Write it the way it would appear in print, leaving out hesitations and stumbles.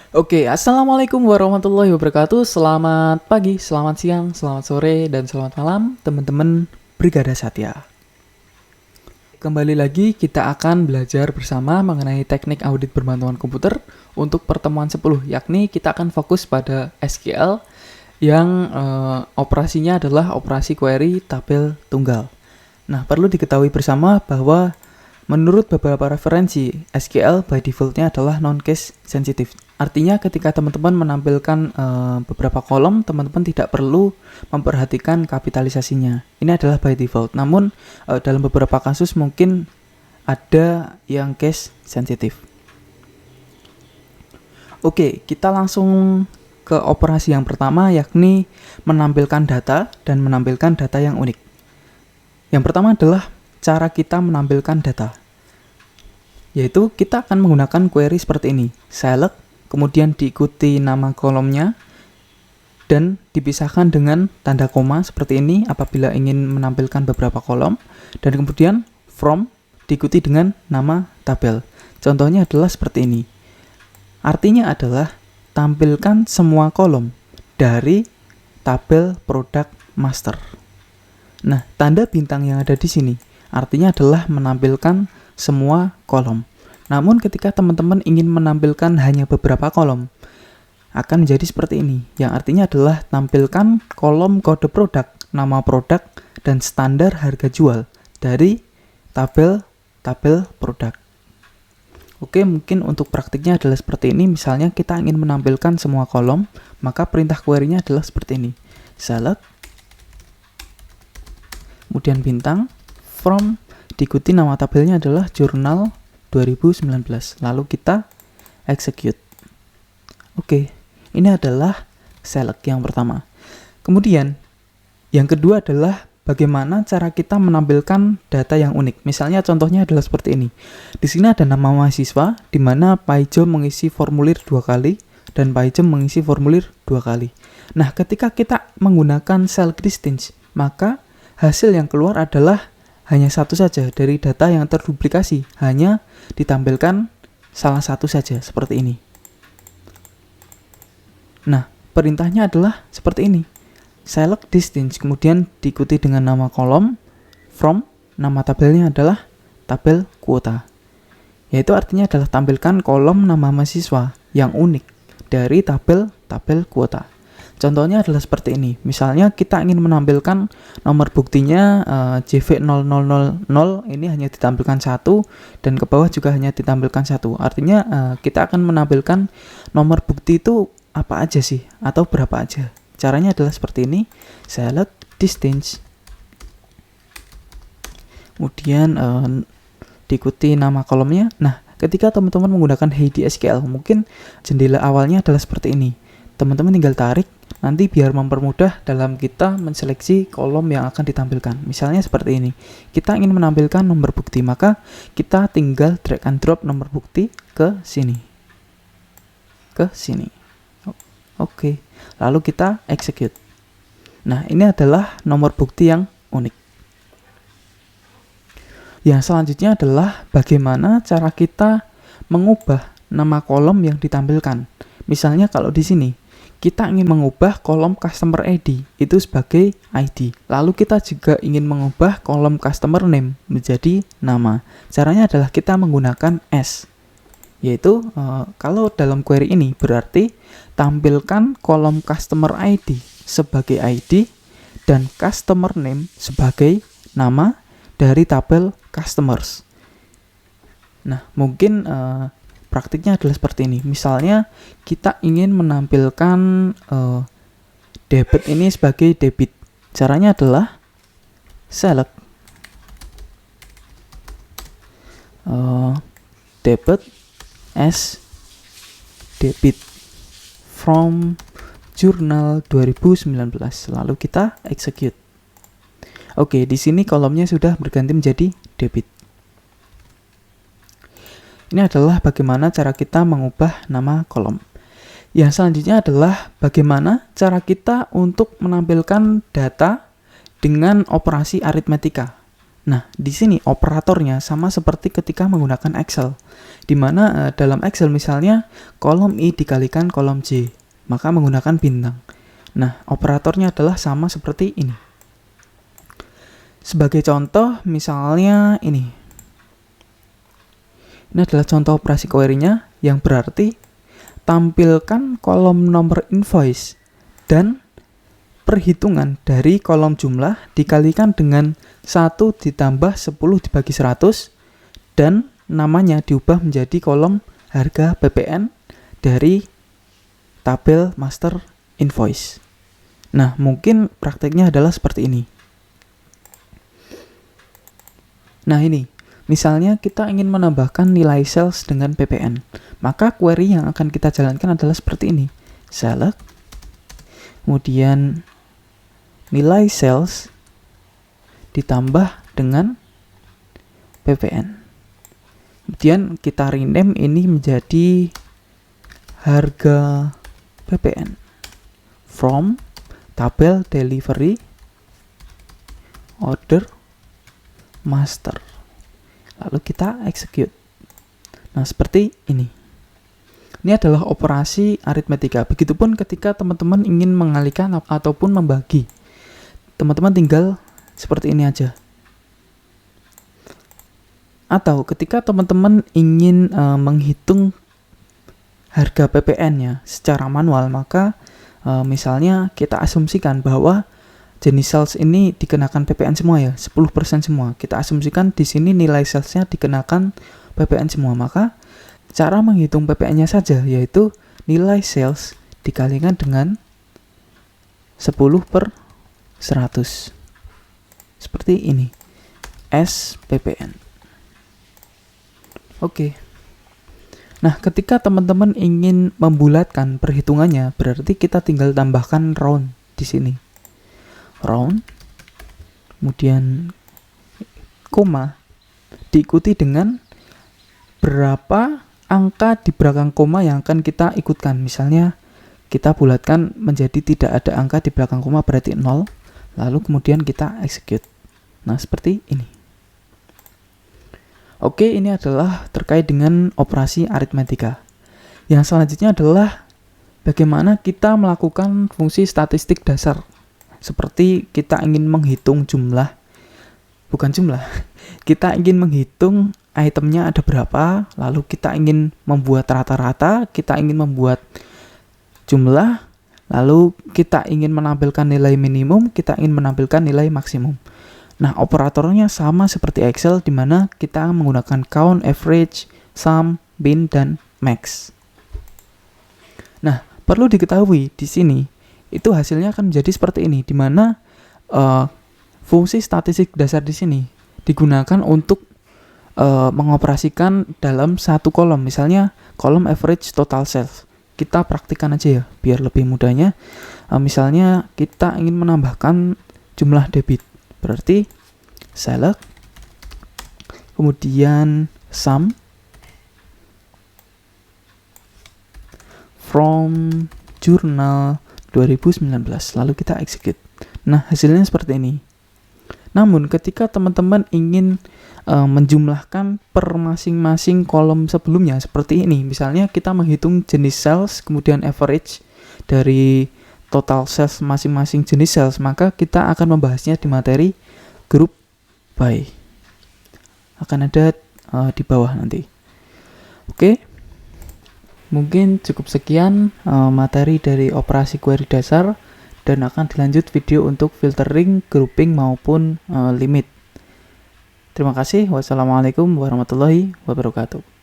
Oke, assalamualaikum warahmatullahi wabarakatuh. Selamat pagi, selamat siang, selamat sore, dan selamat malam, teman-teman Brigada Satya. Kembali lagi kita akan belajar bersama mengenai teknik audit berbantuan komputer untuk pertemuan 10, yakni kita akan fokus pada SQL yang operasinya adalah operasi query tabel tunggal. Nah, perlu diketahui bersama bahwa menurut beberapa referensi, SQL by defaultnya adalah non-case sensitive. Artinya ketika teman-teman menampilkan beberapa kolom, teman-teman tidak perlu memperhatikan kapitalisasinya. Ini adalah by default. Namun dalam beberapa kasus mungkin ada yang case sensitif. Oke, kita langsung ke operasi yang pertama, yakni menampilkan data dan menampilkan data yang unik. Yang pertama adalah cara kita menampilkan data, yaitu kita akan menggunakan query seperti ini, select, kemudian diikuti nama kolomnya, dan dipisahkan dengan tanda koma seperti ini apabila ingin menampilkan beberapa kolom, dan kemudian from diikuti dengan nama tabel. Contohnya adalah seperti ini. Artinya adalah tampilkan semua kolom dari tabel produk master. Nah, tanda bintang yang ada di sini artinya adalah menampilkan semua kolom. Namun ketika teman-teman ingin menampilkan hanya beberapa kolom, akan menjadi seperti ini, yang artinya adalah tampilkan kolom kode produk, nama produk, dan standar harga jual dari tabel produk. Oke, mungkin untuk praktiknya adalah seperti ini. Misalnya kita ingin menampilkan semua kolom, maka perintah query-nya adalah seperti ini. Select, kemudian bintang, from, diikuti nama tabelnya adalah jurnal 2019. Lalu kita execute. Oke, ini adalah select yang pertama. Kemudian, yang kedua adalah bagaimana cara kita menampilkan data yang unik. Misalnya contohnya adalah seperti ini. Di sini ada nama mahasiswa, di mana Pak Ijo mengisi formulir 2 kali, dan Pak Ijo mengisi formulir 2 kali. Nah, ketika kita menggunakan cell distance, maka hasil yang keluar adalah hanya satu saja dari data yang terduplikasi, hanya ditampilkan salah satu saja seperti ini. Nah, perintahnya adalah seperti ini. Select distance, kemudian diikuti dengan nama kolom, from, nama tabelnya adalah tabel kuota. Yaitu artinya adalah tampilkan kolom nama mahasiswa yang unik dari tabel kuota. Contohnya adalah seperti ini. Misalnya kita ingin menampilkan nomor buktinya JV0000, ini hanya ditampilkan 1, dan ke bawah juga hanya ditampilkan 1. Artinya kita akan menampilkan nomor bukti itu apa aja sih, atau berapa aja. Caranya adalah seperti ini. Select distance, kemudian diikuti nama kolomnya. Nah, ketika teman-teman menggunakan Heidi SQL, mungkin jendela awalnya adalah seperti ini. Teman-teman tinggal tarik, nanti biar mempermudah dalam kita menseleksi kolom yang akan ditampilkan. Misalnya seperti ini. Kita ingin menampilkan nomor bukti, maka kita tinggal drag and drop nomor bukti ke sini. Oke. Lalu kita execute. Nah, ini adalah nomor bukti yang unik. Yang selanjutnya adalah bagaimana cara kita mengubah nama kolom yang ditampilkan. Misalnya kalau di sini kita ingin mengubah kolom customer ID itu sebagai ID. Lalu kita juga ingin mengubah kolom customer name menjadi nama. Caranya adalah kita menggunakan S. Yaitu kalau dalam query ini berarti tampilkan kolom customer ID sebagai ID dan customer name sebagai nama dari tabel customers. Nah, mungkin praktiknya adalah seperti ini. Misalnya kita ingin menampilkan debit ini sebagai debit. Caranya adalah select debit as debit from jurnal 2019. Lalu kita execute. Oke, di sini kolomnya sudah berganti menjadi debit. Ini adalah bagaimana cara kita mengubah nama kolom. Yang selanjutnya adalah bagaimana cara kita untuk menampilkan data dengan operasi aritmetika. Nah, di sini operatornya sama seperti ketika menggunakan Excel, di mana dalam Excel misalnya kolom I dikalikan kolom J, maka menggunakan bintang. Nah, operatornya adalah sama seperti ini. Sebagai contoh, misalnya ini. Ini adalah contoh operasi query-nya yang berarti tampilkan kolom nomor invoice dan perhitungan dari kolom jumlah dikalikan dengan 1 ditambah 10 dibagi 100 dan namanya diubah menjadi kolom harga PPN dari tabel master invoice. Nah, mungkin prakteknya adalah seperti ini. Nah, ini misalnya kita ingin menambahkan nilai sales dengan PPN, maka query yang akan kita jalankan adalah seperti ini. Select, kemudian nilai sales ditambah dengan PPN. Kemudian kita rename ini menjadi harga PPN from tabel delivery order master. Lalu kita execute. Nah, seperti ini. Ini adalah operasi aritmetika. Begitupun ketika teman-teman ingin mengalihkan ataupun membagi. Teman-teman tinggal seperti ini aja. Atau ketika teman-teman ingin menghitung harga PPN-nya secara manual, maka misalnya kita asumsikan bahwa jenis sales ini dikenakan PPN semua ya, 10% semua. Kita asumsikan di sini nilai salesnya dikenakan PPN semua, maka cara menghitung PPN-nya saja yaitu nilai sales dikalikan dengan 10/100. Seperti ini. SPPN. Oke. Nah, ketika teman-teman ingin membulatkan perhitungannya, berarti kita tinggal tambahkan round di sini. Round, kemudian koma, diikuti dengan berapa angka di belakang koma yang akan kita ikutkan. Misalnya kita bulatkan menjadi tidak ada angka di belakang koma, berarti 0, lalu kemudian kita execute. Nah, seperti ini. Oke, ini adalah terkait dengan operasi aritmetika. Yang selanjutnya adalah bagaimana kita melakukan fungsi statistik dasar. Seperti kita ingin menghitung jumlah, bukan jumlah, kita ingin menghitung itemnya ada berapa, lalu kita ingin membuat rata-rata, kita ingin membuat jumlah, lalu kita ingin menampilkan nilai minimum, kita ingin menampilkan nilai maksimum. Nah, operatornya sama seperti Excel, di mana kita menggunakan count, average, sum, bin, dan max. Nah, perlu diketahui di sini itu hasilnya akan menjadi seperti ini, di mana fungsi statistik dasar di sini digunakan untuk mengoperasikan dalam satu kolom. Misalnya kolom average total sales. Kita praktikkan aja ya, biar lebih mudahnya. Misalnya kita ingin menambahkan jumlah debit, berarti select, kemudian sum from jurnal 2019, lalu kita execute. Nah, hasilnya seperti ini. Namun ketika teman-teman ingin menjumlahkan per masing-masing kolom sebelumnya seperti ini, misalnya kita menghitung jenis sales kemudian average dari total sales masing-masing jenis sales, maka kita akan membahasnya di materi group by. Akan ada di bawah nanti. Oke. Mungkin cukup sekian materi dari operasi query dasar, dan akan dilanjut video untuk filtering, grouping, maupun limit. Terima kasih. Wassalamualaikum warahmatullahi wabarakatuh.